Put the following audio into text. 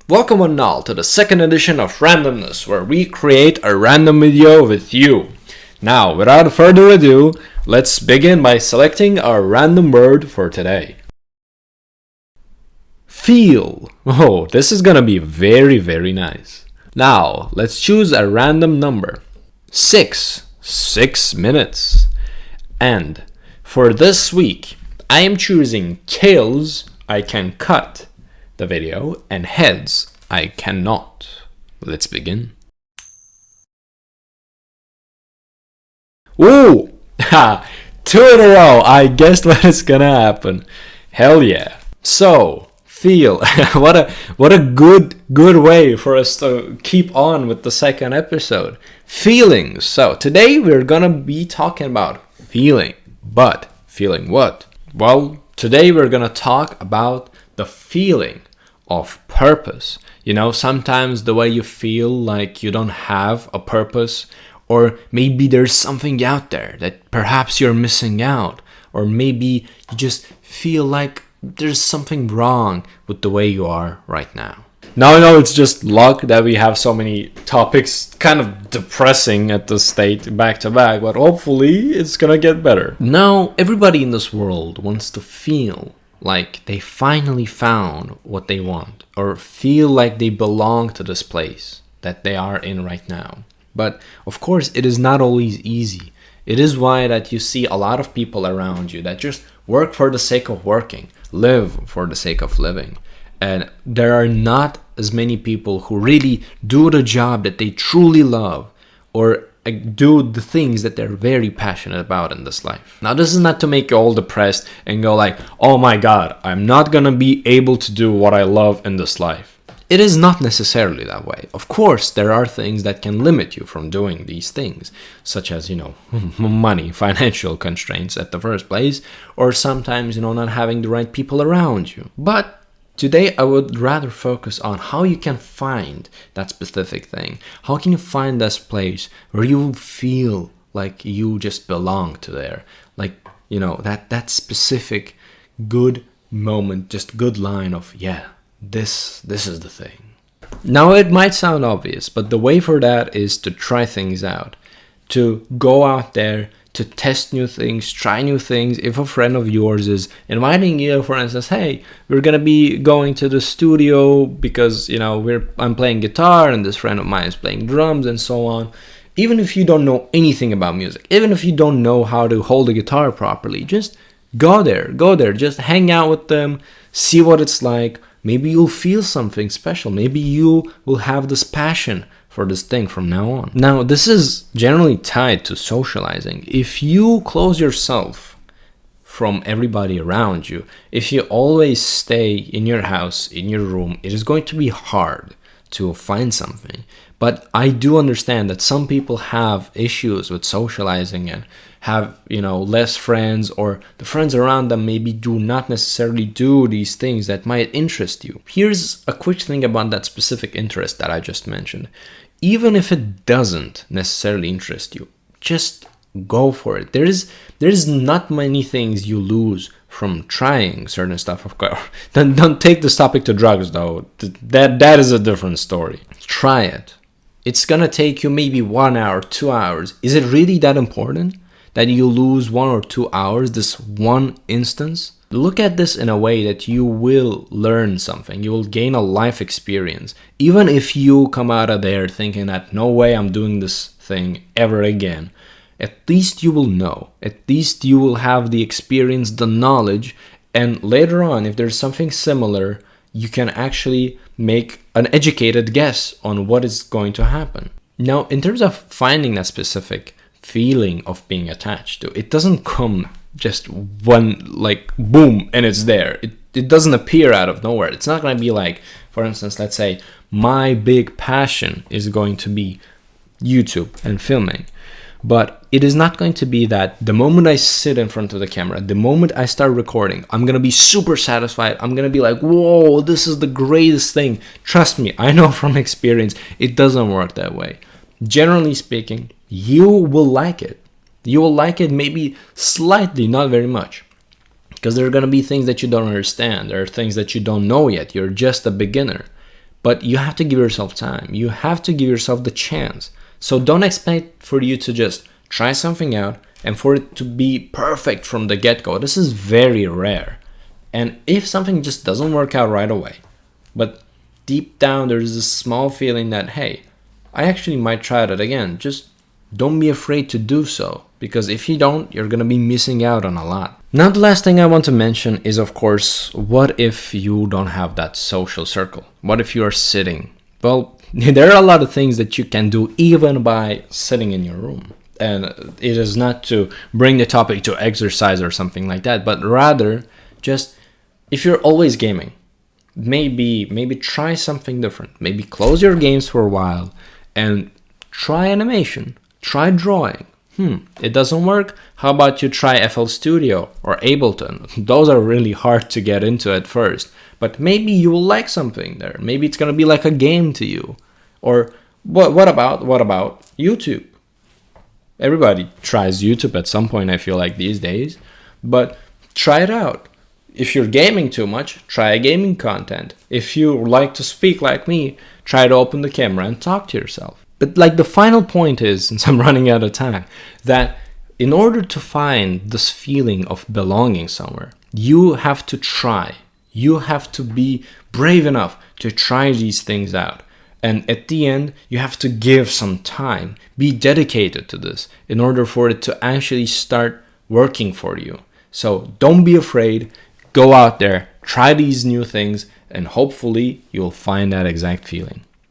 Welcome on all to the second edition of Randomness, where we create a random video with you. Now, without further ado, let's begin by selecting our random word for today. Feel. Oh, this is gonna be very nice. Now, let's choose a random number. 6 minutes. And for this week, I am choosing tails I can cut the video and heads I cannot. Let's begin. Ooh! Ha! 2 in a row! I guessed what is gonna happen. Hell yeah. So, feel. what a good way for us to keep on with the second episode. Feelings. So, today we're gonna be talking about feeling. But, feeling what? Well, today we're gonna talk about the feeling of purpose. You know, sometimes the way you feel like you don't have a purpose, or maybe there's something out there that perhaps you're missing out, or maybe you just feel like there's something wrong with the way you are right now. Now I know it's just luck that we have so many topics kind of depressing at this state back to back, but hopefully it's gonna get better. Now everybody in this world wants to feel like they finally found what they want, or feel like they belong to this place that they are in right now. But of course, it is not always easy. It is why that you see a lot of people around you that just work for the sake of working, live for the sake of living. And there are not as many people who really do the job that they truly love, or do the things that they're very passionate about in this life. Now, this is not to make you all depressed and go like, oh my god, I'm not gonna be able to do what I love in this life. It is not necessarily that way. Of course, there are things that can limit you from doing these things, such as, money, financial constraints at the first place, or sometimes, not having the right people around you. But today, I would rather focus on how you can find that specific thing. How can you find this place where you feel like you just belong to there? Like, that specific good moment, just good line of, yeah, this is the thing. Now, it might sound obvious, but the way for that is to try things out. To go out there, to test new things, try new things. If a friend of yours is inviting you, for instance, hey, we're gonna be going to the studio because I'm playing guitar and this friend of mine is playing drums and so on. Even if you don't know anything about music, even if you don't know how to hold a guitar properly, just go there, just hang out with them, see what it's like. Maybe you'll feel something special. Maybe you will have this passion for this thing from now on. Now, this is generally tied to socializing. If you close yourself from everybody around you, if you always stay in your house, in your room, it is going to be hard to find something. But I do understand that some people have issues with socializing and have, less friends, or the friends around them maybe do not necessarily do these things that might interest you. Here's a quick thing about that specific interest that I just mentioned. Even if it doesn't necessarily interest you, just go for it. There's not many things you lose from trying certain stuff, of course. Don't take this topic to drugs, though. That is a different story. Try it. It's gonna take you maybe 1 hour, 2 hours. Is it really that important that you lose 1 or 2 hours, this one instance? Look at this in a way that you will learn something. You will gain a life experience. Even if you come out of there thinking that no way I'm doing this thing ever again, at least you will know. At least you will have the experience, the knowledge, and later on, if there's something similar, you can actually make an educated guess on what is going to happen. Now, in terms of finding that specific feeling of being attached to, it doesn't come just one, like, boom, and it's there. It doesn't appear out of nowhere. It's not going to be like, for instance, let's say my big passion is going to be YouTube and filming. But it is not going to be that the moment I sit in front of the camera, the moment I start recording, I'm going to be super satisfied. I'm going to be like, whoa, this is the greatest thing. Trust me, I know from experience, it doesn't work that way. Generally speaking, you will like it. You will like it maybe slightly, not very much. Because there are going to be things that you don't understand. There are things that you don't know yet. You're just a beginner. But you have to give yourself time. You have to give yourself the chance. So don't expect for you to just try something out and for it to be perfect from the get-go. This is very rare. And if something just doesn't work out right away, but deep down there's this small feeling that, hey, I actually might try that again, just don't be afraid to do so. Because if you don't, you're going to be missing out on a lot. Now, the last thing I want to mention is, of course, what if you don't have that social circle? What if you are sitting? Well, there are a lot of things that you can do even by sitting in your room. And it is not to bring the topic to exercise or something like that, but rather just if you're always gaming, maybe try something different. Maybe close your games for a while and try animation, try drawing. It doesn't work? How about you try FL Studio or Ableton? Those are really hard to get into at first, but maybe you will like something there. Maybe it's gonna be like a game to you. Or what about YouTube? Everybody tries YouTube at some point, I feel like, these days, but try it out. If you're gaming too much, try gaming content. If you like to speak like me, try to open the camera and talk to yourself. But like the final point is, since I'm running out of time, that in order to find this feeling of belonging somewhere, you have to try. You have to be brave enough to try these things out. And at the end, you have to give some time, be dedicated to this in order for it to actually start working for you. So don't be afraid, go out there, try these new things, and hopefully you'll find that exact feeling.